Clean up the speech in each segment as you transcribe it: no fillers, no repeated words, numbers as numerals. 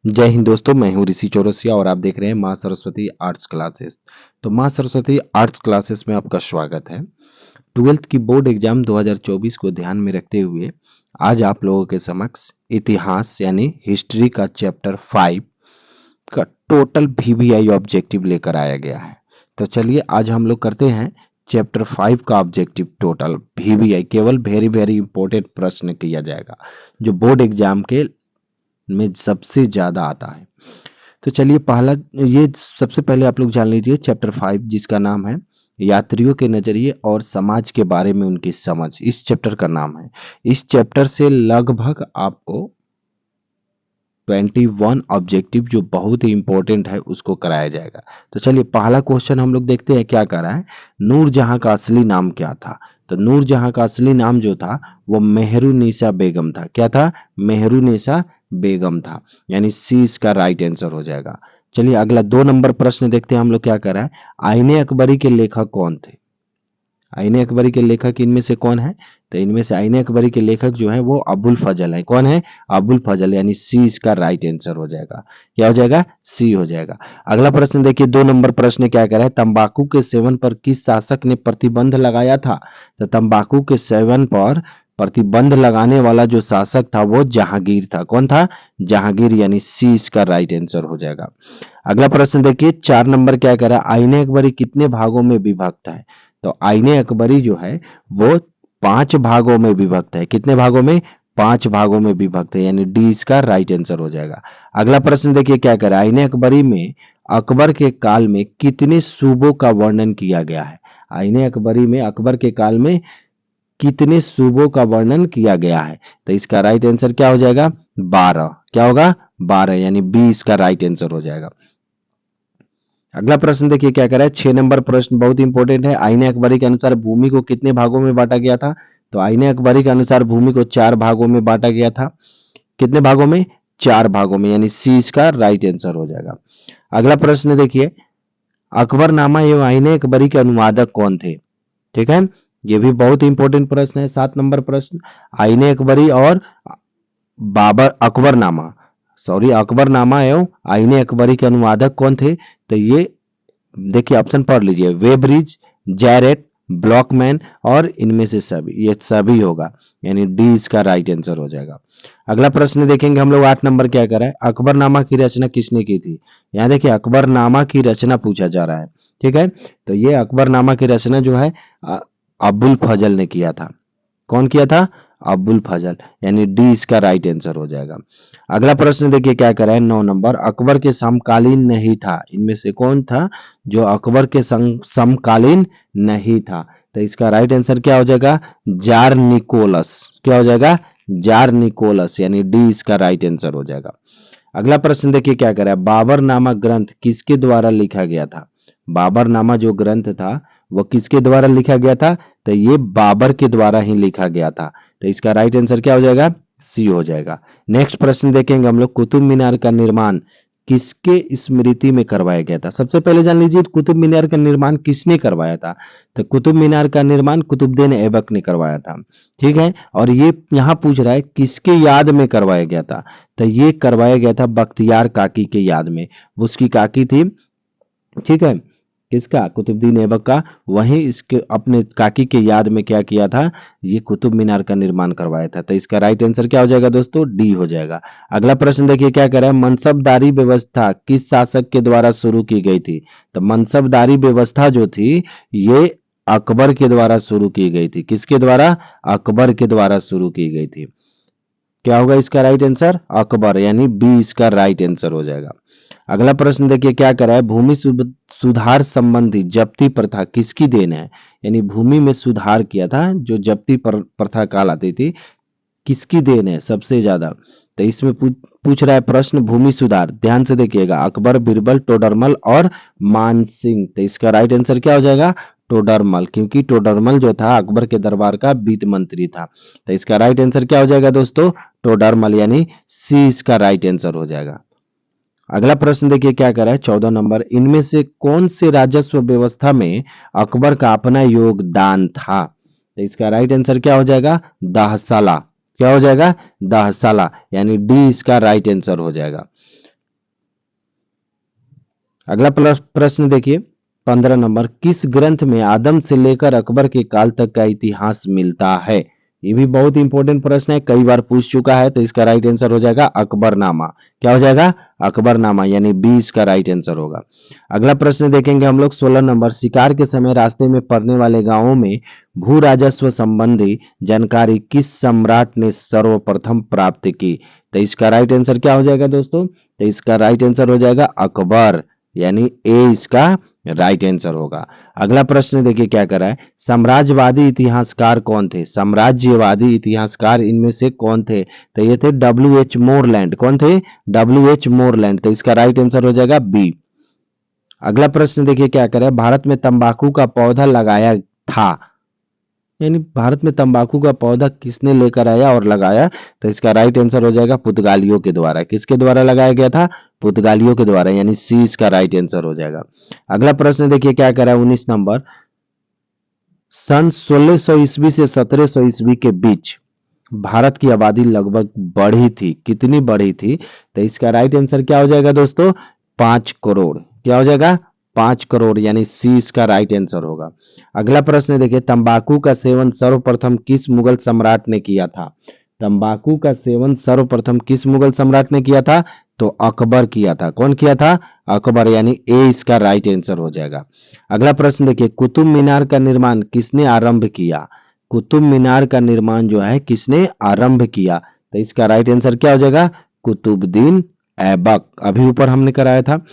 जय हिंद दोस्तों, मैं हूं ऋषि चौरसिया और आप देख रहे हैं मां सरस्वती आर्ट्स क्लासेस। तो मां सरस्वती आर्ट्स क्लासेस में आपका स्वागत है। 12th की बोर्ड एग्जाम 2024 को ध्यान में रखते हुए आज आप लोगों के समक्ष इतिहास यानी हिस्ट्री का चैप्टर 5 का टोटल वीवीआई ऑब्जेक्टिव लेकर आया गया है। तो चलिए आज हम लोग करते हैं चैप्टर 5 का ऑब्जेक्टिव टोटल वीवीआई। केवल वेरी वेरी इंपॉर्टेंट प्रश्न किया जाएगा जो बोर्ड एग्जाम के में सबसे ज्यादा आता है। तो चलिए पहला ये सबसे पहले आप लोग जान लीजिए चैप्टर 5 जिसका नाम है यात्रियों के नजरिए और समाज के बारे में उनकी समझ, इस चैप्टर का नाम है। इस चैप्टर से लगभग आपको 21 ऑब्जेक्टिव जो बहुत ही इंपॉर्टेंट है उसको कराया जाएगा। तो चलिए पहला क्वेश्चन हम लोग देखते हैं क्या कर रहा है। नूरजहां का असली नाम क्या था? तो नूरजहां का असली नाम जो था वो मेहरुनिसा बेगम था। क्या था? मेहरुनिसा बेगम था, यानी सी इसका राइट आंसर हो जाएगा। चलिए अगला 2 नंबर प्रश्न देखते हैं हम लोग क्या कर रहा है। आईने अकबरी के लेखक कौन थे? आईने अकबरी के लेखक इनमें से कौन है? तो इनमें से आईने अकबरी के लेखक जो है वो अबुल फजल है। कौन है? अबुल फजल, यानी सी इसका राइट आंसर हो जाएगा। क्या हो जाएगा? सी हो जाएगा। अगला प्रश्न देखिए, 2 नंबर प्रश्न क्या कह रहा है। तंबाकू के सेवन पर किस शासक ने प्रतिबंध लगाया था? तो तंबाकू के सेवन पर प्रतिबंध लगाने वाला जो शासक था वो जहांगीर था। कौन था? जहांगीर, यानी सी इसका राइट आंसर हो जाएगा। अगला प्रश्न देखिए, 4 नंबर क्या कह रहा है। आईने अकबरी कितने भागों में विभक्त है? तो आईने अकबरी जो है वो 5 भागों में विभक्त है। कितने भागों में? 5 भागों में विभक्त है, यानी डी इसका राइट आंसर हो जाएगा। अगला प्रश्न देखिए क्या कह रहा है। आईने अकबरी में अकबर के काल में कितने सूबों का वर्णन किया गया है? आईने अकबरी में अकबर के काल में कितने सूबों का वर्णन किया गया है? तो इसका राइट आंसर क्या हो जाएगा? 12। क्या होगा? 12, यानी बी इसका राइट आंसर हो जाएगा। अगला प्रश्न देखिए क्या कह रहा है। 6 नंबर प्रश्न बहुत इंपॉर्टेंट है। आईने अकबरी के अनुसार भूमि को कितने भागों में बांटा गया था? तो आईने अकबरी के अनुसार भूमि को 4 भागों में बांटा गया था। कितने भागों में? 4 भागों में, यानी सी इसका राइट आंसर हो जाएगा। अगला प्रश्न देखिए, अकबरनामा एवं आईने अकबरी के अनुवादक कौन थे? ठीक है, ये भी बहुत इंपॉर्टेंट प्रश्न है। 7 नंबर प्रश्न, आईने अकबरी और बाबर अकबरनामा अकबरनामा एवं आईने अकबरी के अनुवादक कौन थे? तो ये देखिए ऑप्शन पढ़ लीजिए। वेब्रिज, जैरेट, ब्लॉकमैन और इनमें से सभी, ये सभी होगा, यानी डी इसका राइट आंसर हो जाएगा। अगला प्रश्न देखेंगे हम लोग। 8 नंबर क्या कर रहा है। अकबरनामा की रचना किसने की थी? यहाँ देखिए अकबरनामा की रचना पूछा जा रहा है। ठीक है, तो ये अकबरनामा की रचना जो है अबुल फजल ने किया था। कौन किया था? अबुल फजल, यानी डी इसका राइट आंसर हो जाएगा। अगला प्रश्न देखिए क्या कर रहा है। 9 नंबर, अकबर के समकालीन नहीं था, इनमें से कौन था जो अकबर के समकालीन नहीं था? तो इसका राइट आंसर क्या हो जाएगा? Tsar Nicholas. क्या हो जाएगा? जार निकोलस, यानी डी इसका राइट आंसर हो जाएगा। अगला प्रश्न देखिए क्या कर रहा है। बाबरनामा ग्रंथ किसके द्वारा लिखा गया था? बाबरनामा जो ग्रंथ था वो किसके द्वारा लिखा गया था? तो ये बाबर के द्वारा ही लिखा गया था। तो इसका राइट आंसर क्या हो जाएगा? सी हो जाएगा। नेक्स्ट प्रश्न देखेंगे हम लोग। कुतुब मीनार का निर्माण किसके स्मृति में करवाया गया था? सबसे पहले जान लीजिए कुतुब मीनार का निर्माण किसने करवाया था। तो कुतुब मीनार का निर्माण कुतुबुद्दीन ऐबक ने करवाया था। ठीक है, और ये यहाँ पूछ रहा है किसके याद में करवाया गया था? तो ये करवाया गया था बख्तियार काकी के याद में। उसकी काकी थी, ठीक है, किसका? कुतुबुद्दीन ऐबक का। वहीं इसके अपने काकी के याद में क्या किया था? ये कुतुब मीनार का निर्माण करवाया था। तो इसका राइट आंसर क्या हो जाएगा दोस्तों? डी हो जाएगा। अगला प्रश्न देखिए क्या कह रहा है। मनसबदारी व्यवस्था किस शासक के द्वारा शुरू की गई थी? तो मनसबदारी व्यवस्था जो थी ये अकबर के द्वारा शुरू की गई थी। किसके द्वारा? अकबर के द्वारा शुरू की गई थी। क्या होगा इसका राइट आंसर? अकबर, यानी बी इसका राइट आंसर हो जाएगा। अगला प्रश्न देखिए क्या करा है। भूमि सुधार संबंधी जप्ती प्रथा किसकी देन है? यानी भूमि में सुधार किया था जो जप्ती प्रथा कहलाती थी, किसकी देन है सबसे ज्यादा? तो इसमें पूछ रहा है प्रश्न भूमि सुधार। ध्यान से देखिएगा, अकबर, बीरबल, टोडरमल और मानसिंह। तो इसका राइट आंसर क्या हो जाएगा? टोडरमल, क्योंकि टोडरमल जो था अकबर के दरबार का वित्त मंत्री था। तो इसका राइट आंसर क्या हो जाएगा दोस्तों? टोडरमल, यानी सी इसका राइट आंसर हो जाएगा। अगला प्रश्न देखिए क्या कर रहा है। 14 नंबर, इनमें से कौन से राजस्व व्यवस्था में अकबर का अपना योगदान था? तो इसका राइट आंसर क्या हो जाएगा? दाहसाला। क्या हो जाएगा? दाहसाला, यानी डी इसका राइट आंसर हो जाएगा। अगला प्रश्न देखिए 15 नंबर, किस ग्रंथ में आदम से लेकर अकबर के काल तक का इतिहास मिलता है? ये भी बहुत इंपॉर्टेंट प्रश्न है, कई बार पूछ चुका है, तो इसका राइट आंसर हो जाएगा अकबरनामा। क्या हो जाएगा? अकबरनामा, यानी बी इसका राइट आंसर होगा। अगला प्रश्न देखेंगे हम लोग 16 नंबर, शिकार के समय रास्ते में पड़ने वाले गांवों में भू राजस्व संबंधी जानकारी किस सम्राट ने सर्वप्रथम प्राप्त की? तो इसका राइट आंसर क्या हो जाएगा दोस्तों? तो इसका राइट आंसर हो जाएगा अकबर, यानी ए इसका राइट आंसर होगा। अगला प्रश्न देखिए क्या कर रहा है, साम्राज्यवादी इतिहासकार कौन थे? साम्राज्यवादी इतिहासकार इनमें से कौन थे? तो ये थे डब्ल्यू एच मोरलैंड। कौन थे? W H Moreland. तो इसका राइट आंसर हो जाएगा बी। अगला प्रश्न देखिए क्या कर रहा है, भारत में तंबाकू का पौधा लगाया था, यानी भारत में तंबाकू का पौधा किसने लेकर आया और लगाया? तो इसका राइट आंसर हो जाएगा पुर्तगालियों के द्वारा। किसके द्वारा लगाया गया था? पुर्तगालियों के द्वारा, यानी सी इसका राइट आंसर हो जाएगा। अगला प्रश्न देखिए क्या कर रहा है 19 नंबर, सन 1600 ईस्वी से 1700 ईस्वी के बीच भारत की आबादी लगभग बढ़ी थी, कितनी बढ़ी थी? तो इसका राइट आंसर क्या हो जाएगा दोस्तों? 5 करोड़। क्या हो जाएगा? 5 करोड़, यानी सी इसका राइट आंसर होगा। अगला प्रश्न देखिए, तंबाकू का सेवन सर्वप्रथम किस मुगल सम्राट ने किया था? तंबाकू का सेवन सर्वप्रथम किस मुगल सम्राट ने किया था? तो अकबर किया था। कौन किया था? अकबर, यानी ए इसका राइट आंसर हो जाएगा। अगला प्रश्न देखिए, कुतुब मीनार का निर्माण किसने आरंभ किया? कुतुब मीनार का निर्माण जो है किसने आरंभ किया? तो इसका राइट आंसर क्या हो जाएगा? कुतुबुद्दीन ऐबक, अभी ऊपर हमने कराया था।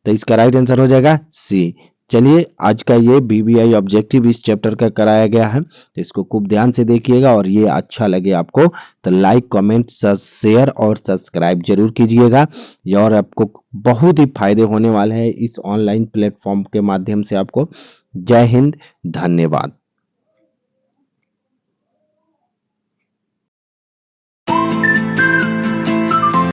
तो इसका राइट आंसर हो जाएगा सी। चलिए, आज का ये बीबीआई ऑब्जेक्टिव इस चैप्टर का कराया गया है, तो इसको खूब ध्यान से देखिएगा, और ये अच्छा लगे आपको तो लाइक, कमेंट, शेयर और सब्सक्राइब जरूर कीजिएगा। ये और आपको बहुत ही फायदे होने वाले हैं इस ऑनलाइन प्लेटफॉर्म के माध्यम से आपको। जय हिंद, धन्यवाद।